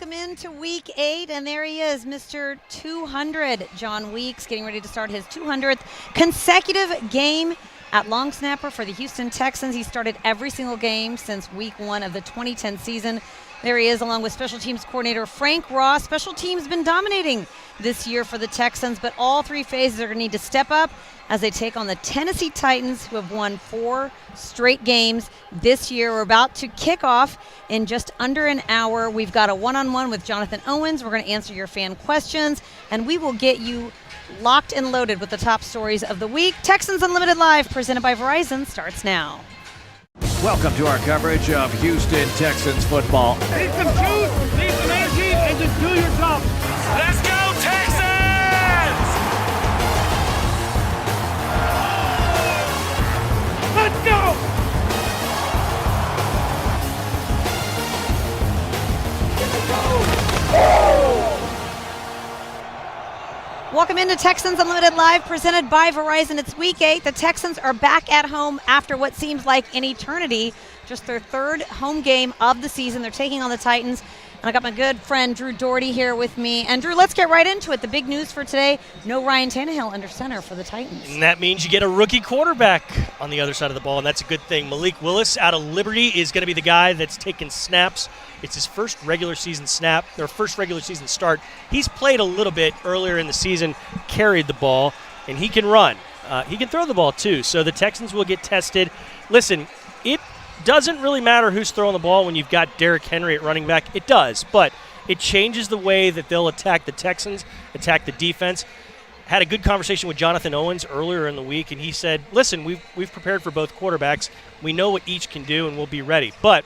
welcome into Week 8, and there he is, Mr. 200, John Weeks, getting ready to start his 200th consecutive game at long snapper for the Houston Texans. He started every single game since Week 1 of the 2010 season. There he is, along with special teams coordinator Frank Ross. Special teams been dominating this year for the Texans, but all three phases are going to need to step up as they take on the Tennessee Titans, who have won 4 straight games this year. We're about to kick off in just under an hour. We've got a one-on-one with Jonathan Owens. We're going to answer your fan questions, and we will get you locked and loaded with the top stories of the week. Texans Unlimited Live, presented by Verizon, starts now. Welcome to our coverage of Houston Texans football. Need some juice, need some energy, and just do your job. Let's go, Texans! Let's go! Welcome into Texans Unlimited Live, presented by Verizon. It's Week 8. The Texans are back at home after what seems like an eternity. Just their 3rd home game of the season. They're taking on the Titans. And I got my good friend Drew Doherty here with me. And Drew, let's get right into it. The big news for today, no Ryan Tannehill under center for the Titans. And that means you get a rookie quarterback on the other side of the ball, and that's a good thing. Malik Willis out of Liberty is going to be the guy that's taking snaps. It's his first regular season snap, their first regular season start. He's played a little bit earlier in the season, carried the ball, and he can run. He can throw the ball too, so the Texans will get tested. Listen, it doesn't really matter who's throwing the ball when you've got Derrick Henry at running back. It does, but it changes the way that they'll attack the Texans, attack the defense. Had a good conversation with Jonathan Owens earlier in the week, and he said, listen, we've prepared for both quarterbacks. We know what each can do, and we'll be ready. But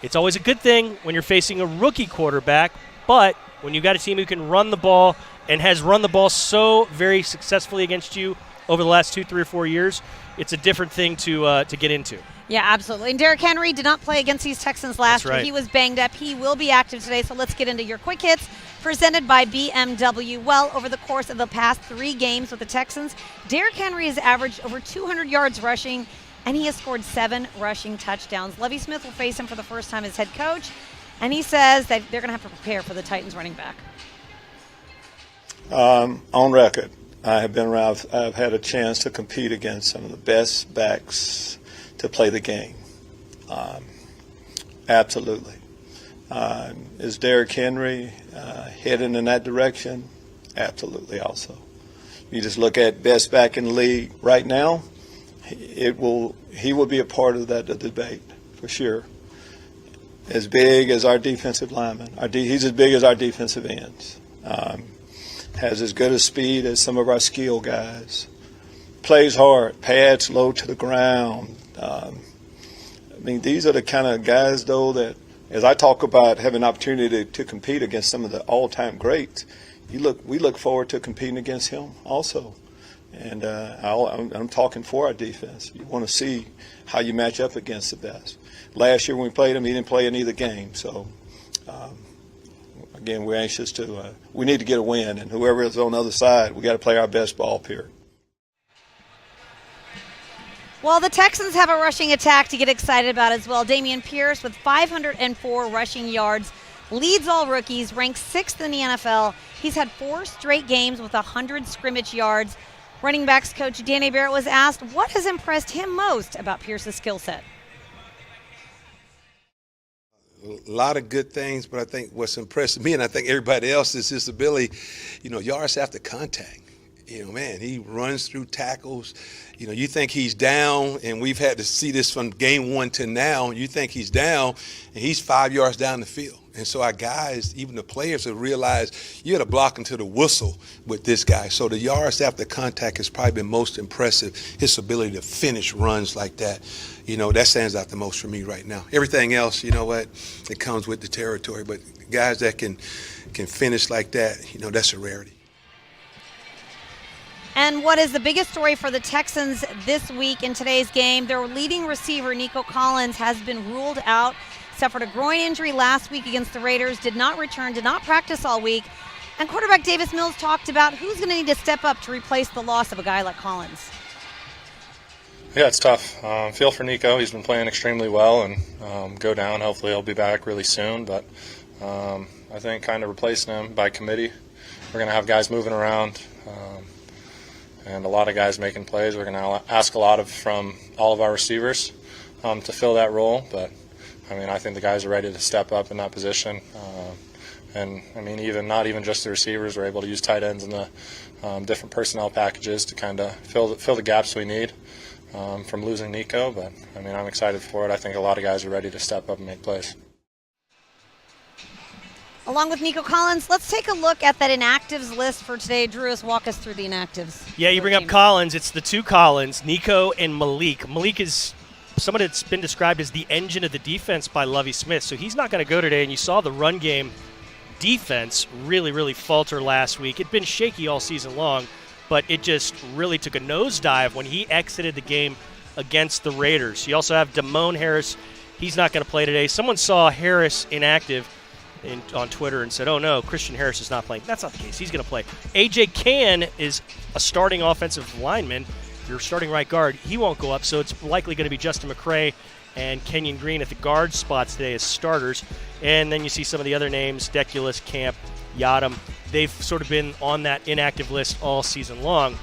it's always a good thing when you're facing a rookie quarterback, but when you've got a team who can run the ball and has run the ball so very successfully against you over the last 2, 3, or 4 years, it's a different thing to get into. Yeah, absolutely. And Derrick Henry did not play against these Texans last year. Right. He was banged up. He will be active today, so let's get into your quick hits presented by BMW. Well, over the course of the past 3 games with the Texans, Derrick Henry has averaged over 200 yards rushing, and he has scored 7 rushing touchdowns. Lovie Smith will face him for the first time as head coach, and he says that they're going to have to prepare for the Titans running back. On record, I have been around. I've had a chance to compete against some of the best backs to play the game. Absolutely. Is Derrick Henry heading in that direction? Absolutely also. You just look at best back in the league right now, he will be a part of that debate for sure. As big as our defensive linemen. He's as big as our defensive ends. Has as good a speed as some of our skill guys. Plays hard, pads low to the ground. I mean, these are the kind of guys, though, that as I talk about having an opportunity to compete against some of the all-time greats, we look forward to competing against him also. And I'm talking for our defense. You want to see how you match up against the best. Last year when we played him, he didn't play in either game. So, again, we're anxious to we need to get a win. And whoever is on the other side, we got to play our best ball, period. Well, the Texans have a rushing attack to get excited about as well. Dameon Pierce with 504 rushing yards, leads all rookies, ranks 6th in the NFL. He's had 4 straight games with 100 scrimmage yards. Running backs coach Danny Barrett was asked what has impressed him most about Pierce's skill set. A lot of good things, but I think what's impressed me, and I think everybody else, is his ability, yards after contact. Man, he runs through tackles. You think he's down, and we've had to see this from game 1 to now. You think he's down, and he's 5 yards down the field. And so our guys, even the players, have realized you got to block into the whistle with this guy. So the yards after contact has probably been most impressive, his ability to finish runs like that. That stands out the most for me right now. Everything else, it comes with the territory. But guys that can finish like that, that's a rarity. And what is the biggest story for the Texans this week in today's game? Their leading receiver, Nico Collins, has been ruled out. Suffered a groin injury last week against the Raiders, did not return, did not practice all week. And quarterback Davis Mills talked about who's going to need to step up to replace the loss of a guy like Collins. Yeah, it's tough. Feel for Nico. He's been playing extremely well, and go down. Hopefully he'll be back really soon. But I think, kind of replacing him by committee. We're going to have guys moving around and a lot of guys making plays. We're going to ask a lot from all of our receivers to fill that role. But, I mean, I think the guys are ready to step up in that position. And, I mean, not even just the receivers, we're able to use tight ends in the different personnel packages to kind of fill the gaps we need from losing Nico. But, I mean, I'm excited for it. I think a lot of guys are ready to step up and make plays. Along with Nico Collins, let's take a look at that inactives list for today. Drew, walk us through the inactives. Yeah, you bring up Collins. It's the two Collins, Nico and Malik. Malik is someone that's been described as the engine of the defense by Lovie Smith, so he's not going to go today. And you saw the run game defense really, really falter last week. It'd been shaky all season long, but it just really took a nosedive when he exited the game against the Raiders. You also have Damone Harris. He's not going to play today. Someone saw Harris inactive on Twitter and said, oh no, Christian Harris is not playing. That's not the case. He's going to play. A.J. Cann is a starting offensive lineman. Your starting right guard, he won't go up, so it's likely going to be Justin McCray and Kenyon Green at the guard spots today as starters. And then you see some of the other names, Deculus, Camp, Yadam. They've sort of been on that inactive list all season long.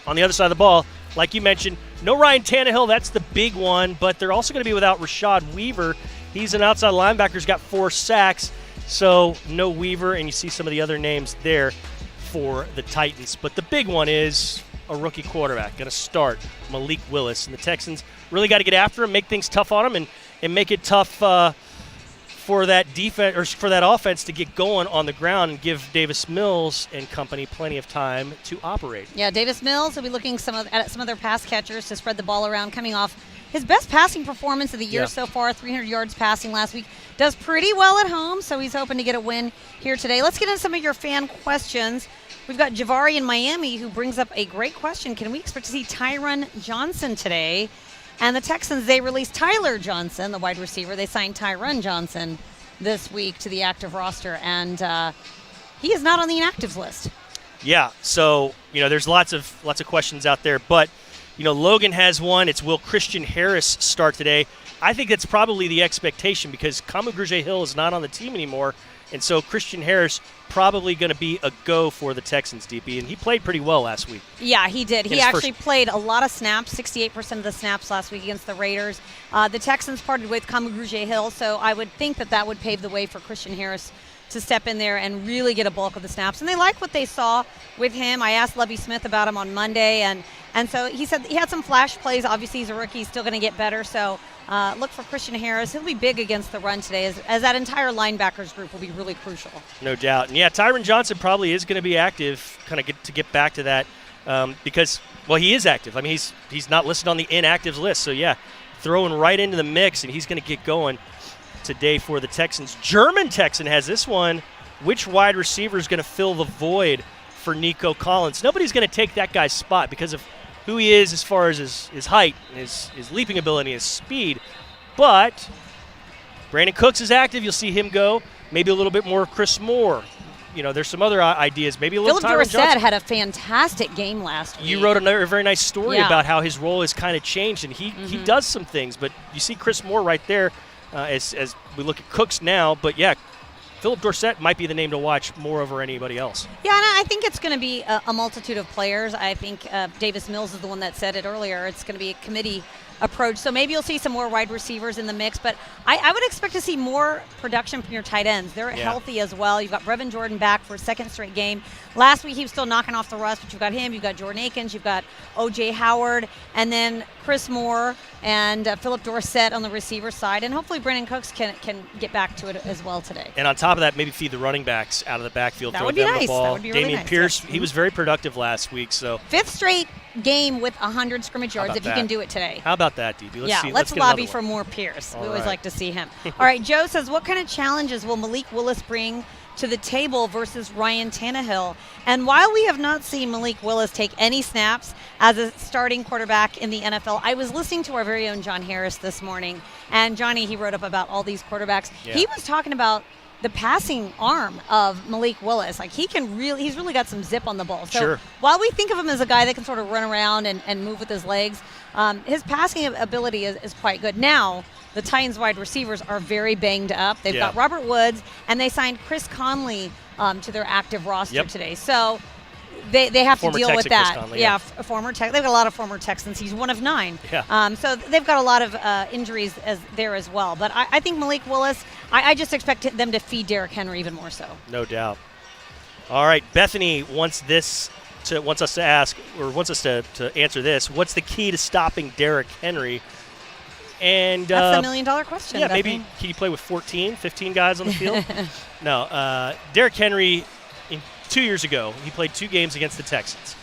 On the other side of the ball, like you mentioned, no Ryan Tannehill. That's the big one, but they're also going to be without Rashad Weaver. He's an outside linebacker. He's got 4 sacks, so no Weaver, and you see some of the other names there for the Titans. But the big one is a rookie quarterback going to start, Malik Willis. And the Texans really got to get after him, make things tough on him, and make it tough for that defense or for that offense to get going on the ground and give Davis Mills and company plenty of time to operate. Yeah, Davis Mills will be looking at some of their pass catchers to spread the ball around, coming off his best passing performance of the year so far, 300 yards passing last week. Does pretty well at home, so he's hoping to get a win here today. Let's get into some of your fan questions. We've got Javari in Miami who brings up a great question. Can we expect to see Tyron Johnson today? And the Texans, they released Tyler Johnson, the wide receiver. They signed Tyron Johnson this week to the active roster, and he is not on the inactives list. Yeah, so, there's lots of questions out there, but Logan has one. It's will Christian Harris start today? I think that's probably the expectation because Kamu Grugier-Hill is not on the team anymore, and so Christian Harris probably going to be a go for the Texans, DP, and he played pretty well last week. Yeah, he did. He actually played a lot of snaps, 68% of the snaps last week against the Raiders. The Texans parted with Kamu Grugier-Hill, so I would think that would pave the way for Christian Harris to step in there and really get a bulk of the snaps. And they like what they saw with him. I asked Lovie Smith about him on Monday, and so he said he had some flash plays. Obviously, he's a rookie. He's still going to get better. So look for Christian Harris. He'll be big against the run today, as that entire linebackers group will be really crucial. No doubt. And, yeah, Tyron Johnson probably is going to be active, kind of get back to that because, well, he is active. I mean, he's not listed on the inactives list. So, yeah, throwing right into the mix, and he's going to get going today for the Texans. German Texan has this one. Which wide receiver is going to fill the void for Nico Collins? Nobody's going to take that guy's spot because of who he is as far as his height, and his leaping ability, his speed. But Brandon Cooks is active. You'll see him go. Maybe a little bit more Chris Moore. There's some other ideas. Maybe a little Philip Dorsett had a fantastic game last week. You wrote a very nice story about how his role has kind of changed, and he does some things. But you see Chris Moore right there as we look at Cooks now. But, yeah, Philip Dorsett might be the name to watch more over anybody else. Yeah, and I think it's going to be a multitude of players. I think Davis Mills is the one that said it earlier. It's going to be a committee approach. So maybe you'll see some more wide receivers in the mix. But I would expect to see more production from your tight ends. They're healthy as well. You've got Brevin Jordan back for a second straight game. Last week he was still knocking off the rust, but you've got him. You've got Jordan Akins. You've got O.J. Howard. And then Chris Moore and Philip Dorsett on the receiver side. And hopefully Brandon Cooks can get back to it as well today. And on top of that, maybe feed the running backs out of the backfield. That would be nice. The ball. That would be really Damian nice. Pierce, he was very productive last week. So fifth straight game with 100 scrimmage yards if you can do it today. How about that, DB? Let's lobby for more Pierce. We always like to see him. All right, Joe says, what kind of challenges will Malik Willis bring to the table versus Ryan Tannehill? And while we have not seen Malik Willis take any snaps as a starting quarterback in the NFL, I was listening to our very own John Harris this morning, and Johnny, he wrote up about all these quarterbacks. Yeah. He was talking about the passing arm of Malik Willis. Like he's really got some zip on the ball. So Sure. while we think of him as a guy that can sort of run around and move with his legs, his passing ability is quite good. Now, the Titans wide receivers are very banged up. They've got Robert Woods, and they signed Chris Conley to their active roster today. So they have to deal with that. Conley, They've got a lot of former Texans. He's one of 9. Yeah. So they've got a lot of injuries there as well. But I think Malik Willis, I just expect them to feed Derrick Henry even more so. No doubt. All right, Bethany wants us to answer this. What's the key to stopping Derrick Henry? And that's the $1 million question. Yeah, Bethany. maybe can you play with 14, 15 guys on the field? No. Derrick Henry, 2 years ago, he played 2 games against the Texans.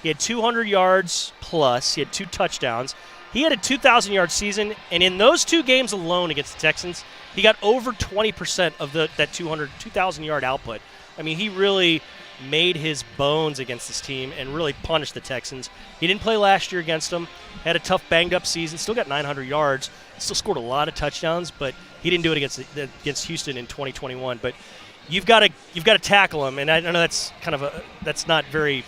He had 200 yards plus. He had 2 touchdowns. He had a 2,000-yard season, and in those 2 games alone against the Texans, he got over 20% of that 2,000-yard output. I mean, he really made his bones against this team and really punished the Texans. He didn't play last year against them. Had a tough, banged-up season. Still got 900 yards. Still scored a lot of touchdowns, but he didn't do it against Houston in 2021. But you've got to tackle him, and I know that's that's not very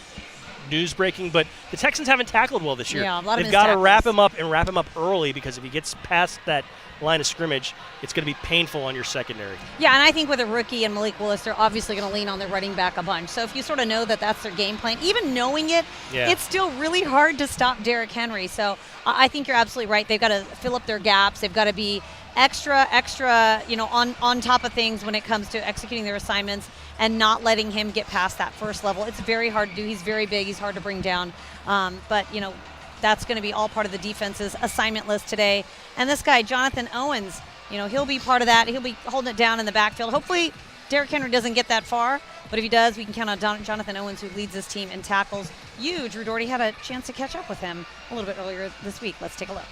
news-breaking, but the Texans haven't tackled well this year. Yeah, a lot of They've got to missed wrap tackles. him up early, because if he gets past that line of scrimmage, it's going to be painful on your secondary. Yeah, and I think with a rookie and Malik Willis, they're obviously going to lean on their running back a bunch. So if you sort of know that that's their game plan, even knowing it, it's still really hard to stop Derrick Henry. So I think you're absolutely right. They've got to fill up their gaps. They've got to be extra, on top of things when it comes to executing their assignments and not letting him get past that first level. It's very hard to do. He's very big. He's hard to bring down. But that's going to be all part of the defense's assignment list today. And this guy, Jonathan Owens, he'll be part of that. He'll be holding it down in the backfield. Hopefully, Derrick Henry doesn't get that far. But if he does, we can count on Jonathan Owens, who leads this team in tackles. Drew Doherty had a chance to catch up with him a little bit earlier this week. Let's take a look.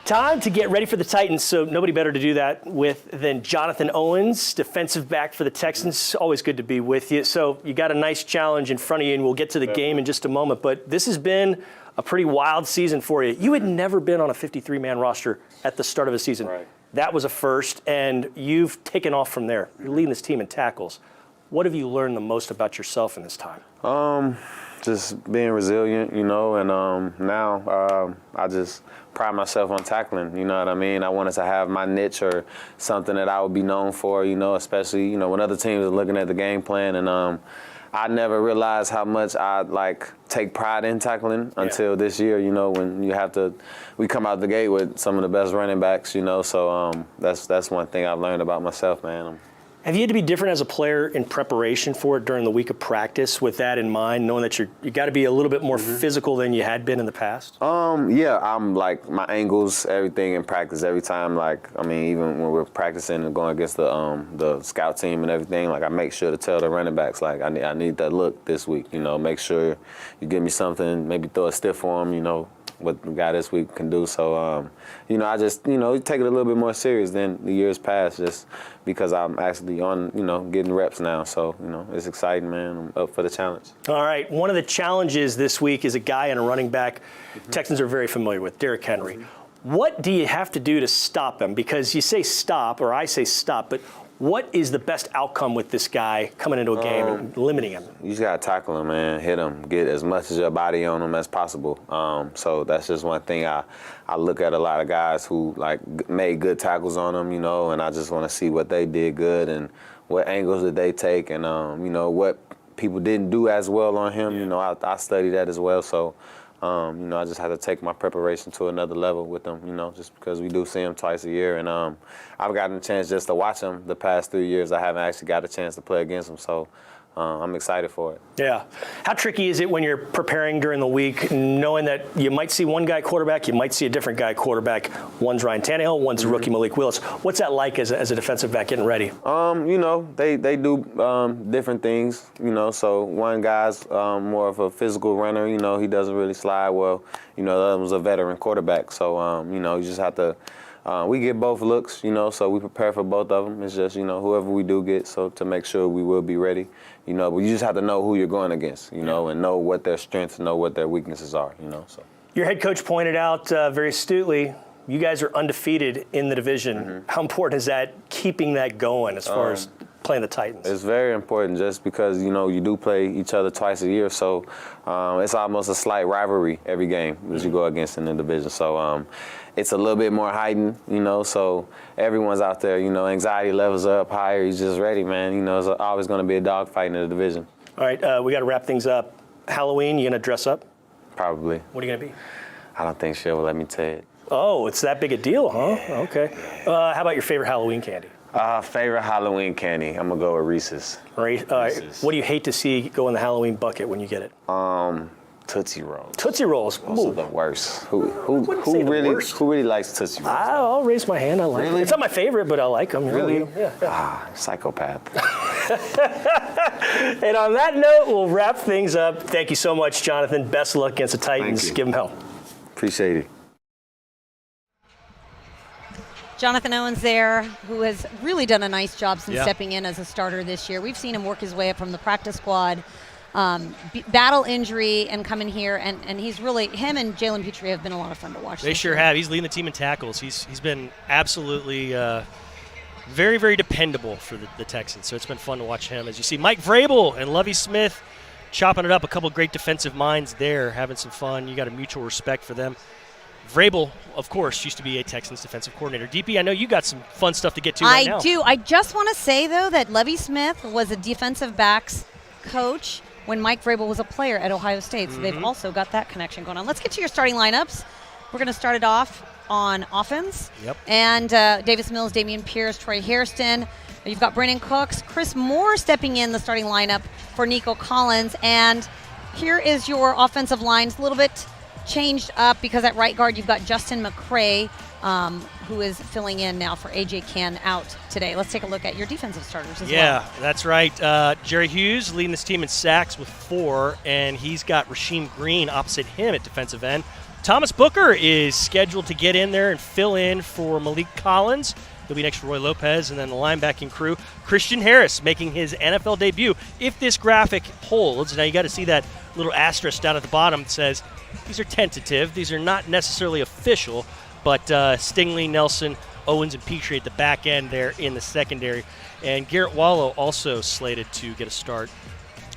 Time to get ready for the Titans, so nobody better to do that with than Jonathan Owens, defensive back for the Texans. Always good to be with you. So you got a nice challenge in front of you, and we'll get to the game in just a moment. But this has been a pretty wild season for you. You had never been on a 53-man roster at the start of a season. Right. That was a first, and you've taken off from there. You're leading this team in tackles. What have you learned the most about yourself in this time? Just being resilient, and now I just pride myself on tackling, you know what I mean? I wanted to have my niche or something that I would be known for, especially, when other teams are looking at the game plan. And I never realized how much I take pride in tackling until this year, when we come out the gate with some of the best running backs, so that's one thing I've learned about myself, man. Have you had to be different as a player in preparation for it during the week of practice with that in mind, knowing that you got to be a little bit more physical than you had been in the past? Yeah, I'm my angles, everything in practice, every time, even when we're practicing and going against the scout team and everything, I make sure to tell the running backs, I need that look this week, make sure you give me something, maybe throw a stiff for them, what the guy this week can do. So, I just, take it a little bit more serious than the years past, just because I'm actually on, getting reps now. So, it's exciting, man. I'm up for the challenge. All right. One of the challenges this week is a guy and a running back Texans are very familiar with, Derrick Henry. What do you have to do to stop him? Because you say stop, or I say stop, but what is the best outcome with this guy coming into a game and limiting him? You just got to tackle him, man. Hit him. Get as much of your body on him as possible. So that's just one thing I look at a lot of guys who, made good tackles on him, and I just want to see what they did good and what angles did they take and, what people didn't do as well on him. I study that as well. So, I just had to take my preparation to another level with him, just because we do see him twice a year. And I've gotten a chance just to watch him the past 3 years. I haven't actually got a chance to play against him, so I'm excited for it. Yeah. How tricky is it when you're preparing during the week, knowing that you might see one guy quarterback, you might see a different guy quarterback? One's Ryan Tannehill, one's rookie Malik Willis. What's that like as a defensive back getting ready? They do different things, so one guy's more of a physical runner, he doesn't really slide well. The other one's a veteran quarterback, so, you just have to we get both looks, so we prepare for both of them. It's just, whoever we do get, so to make sure we will be ready, but you just have to know who you're going against, and know what their strengths, know what their weaknesses are, so. Your head coach pointed out very astutely, You guys are undefeated in the division. How important is that, keeping that going as far as playing the Titans? It's very important just because, you do play each other twice a year. So it's almost a slight rivalry every game that you go against in the division. So it's a little bit more heightened, so everyone's out there, anxiety levels are up higher. He's just ready, man. It's always going to be a dogfight in the division. All right, we got to wrap things up. Halloween, you going to dress up? Probably. What are you going to be? I don't think she'll let me tell it. Oh, it's that big a deal, huh? Okay. How about your favorite Halloween candy? Favorite Halloween candy? I'm going to go with Reese's. Reese's. What do you hate to see go in the Halloween bucket when you get it? Tootsie Rolls. Tootsie Rolls. Those are the worst. Who really likes Tootsie Rolls? I'll raise my hand. I like it. It's not my favorite, but I like them. Really? Yeah. Psychopath. And on that note, we'll wrap things up. Thank you so much, Jonathan. Best of luck against the Titans. Give them hell. Appreciate it. Jonathan Owens there, who has really done a nice job since stepping in as a starter this year. We've seen him work his way up from the practice squad, battle injury, and come in here. And he's really, him and Jalen Petrie have been a lot of fun to watch. They sure have. He's leading the team in tackles. He's been absolutely very, very dependable for the Texans. So it's been fun to watch him. As you see, Mike Vrabel and Lovie Smith chopping it up. A couple great defensive minds there, having some fun. You got a mutual respect for them. Vrabel, of course, used to be a Texans defensive coordinator. DP, I know you got some fun stuff to get to right now. I do. I just want to say, though, that Lovie Smith was a defensive backs coach when Mike Vrabel was a player at Ohio State. So they've also got that connection going on. Let's get to your starting lineups. We're going to start it off on offense. Yep. And Davis Mills, Damian Pierce, Troy Hairston. You've got Brandon Cooks, Chris Moore stepping in the starting lineup for Nico Collins. And here is your offensive line. It's a little bit changed up because at right guard you've got Justin McCray, who is filling in now for A.J. Cann out today. Let's take a look at your defensive starters as well. Yeah, that's right. Jerry Hughes leading this team in sacks with 4, and he's got Rasheem Green opposite him at defensive end. Thomas Booker is scheduled to get in there and fill in for Malik Collins. He'll be next to Roy Lopez, and then the linebacking crew, Christian Harris making his NFL debut. If this graphic holds, now you got to see that little asterisk down at the bottom that says these are tentative. These are not necessarily official, but Stingley, Nelson, Owens, and Petrie at the back end there in the secondary. And Garrett Wallow also slated to get a start.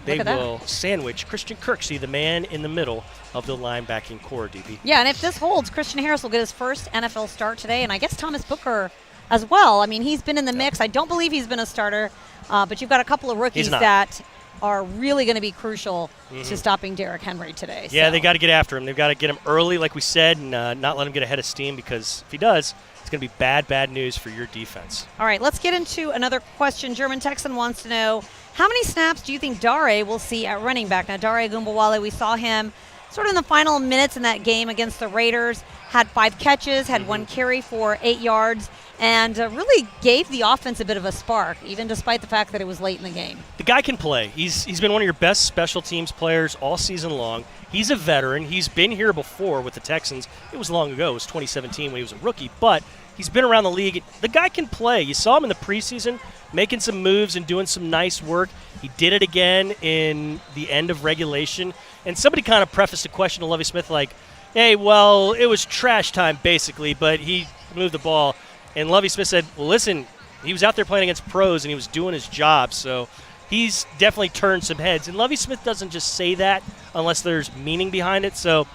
They will sandwich Christian Kirksey, the man in the middle of the linebacking core, DB. Yeah, and if this holds, Christian Harris will get his first NFL start today, and I guess Thomas Booker as well. I mean, he's been in the mix. I don't believe he's been a starter, but you've got a couple of rookies that are really going to be crucial to stopping Derrick Henry today. Yeah, they got to get after him. They've got to get him early, like we said, and not let him get ahead of steam, because if he does, it's going to be bad news for your defense. All right, let's get into another question. German Texan wants to know, how many snaps do you think Dare will see at running back? Now, Dare Gumbawale, we saw him sort of in the final minutes in that game against the Raiders, had 5 catches, had 1 carry for 8 yards, and really gave the offense a bit of a spark, even despite the fact that it was late in the game. The guy can play. He's been one of your best special teams players all season long. He's a veteran. He's been here before with the Texans. It was long ago. It was 2017 when he was a rookie, but he's been around the league. The guy can play. You saw him in the preseason making some moves and doing some nice work. He did it again in the end of regulation. And somebody kind of prefaced a question to Lovie Smith like, hey, well, it was trash time basically, but he moved the ball. And Lovie Smith said, well, listen, he was out there playing against pros and he was doing his job. So he's definitely turned some heads. And Lovie Smith doesn't just say that unless there's meaning behind it. So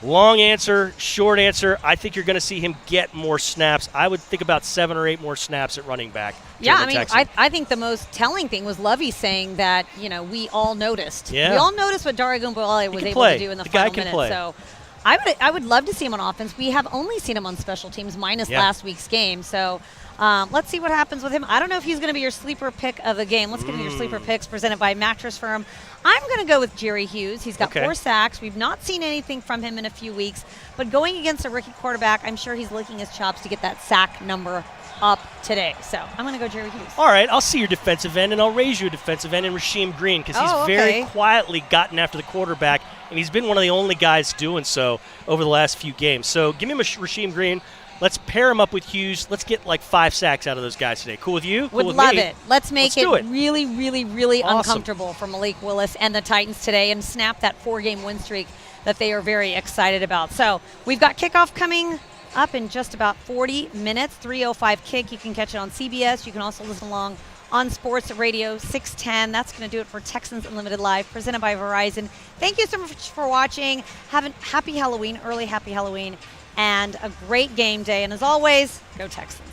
long answer, short answer, I think you're going to see him get more snaps. I would think about 7 or 8 more snaps at running back. Yeah, I mean, I think the most telling thing was Lovie saying that, we all noticed. Yeah. We all noticed what Dare Gumbawale was able to do in the final minute. So I would love to see him on offense. We have only seen him on special teams minus last week's game. So let's see what happens with him. I don't know if he's going to be your sleeper pick of the game. Let's get into your sleeper picks presented by Mattress Firm. I'm going to go with Jerry Hughes. He's got 4 sacks. We've not seen anything from him in a few weeks. But going against a rookie quarterback, I'm sure he's licking his chops to get that sack number up today. So I'm going to go Jerry Hughes. All right, I'll see your defensive end, and I'll raise you a defensive end in Rasheem Green, because he's very quietly gotten after the quarterback, and he's been one of the only guys doing so over the last few games. So give me Rasheem Green. Let's pair him up with Hughes. Let's get like 5 sacks out of those guys today. Cool with you? Cool Would with love me? it. Let's make it really, really, really awesome. Uncomfortable for Malik Willis and the Titans today and snap that 4-game win streak that they are very excited about. So we've got kickoff coming up in just about 40 minutes. 3:05 kick. You can catch it on CBS. You can also listen along on Sports Radio 610. That's going to do it for Texans Unlimited Live, presented by Verizon. Thank you so much for watching. Have a happy Halloween, early happy Halloween, and a great game day. And as always, go Texans.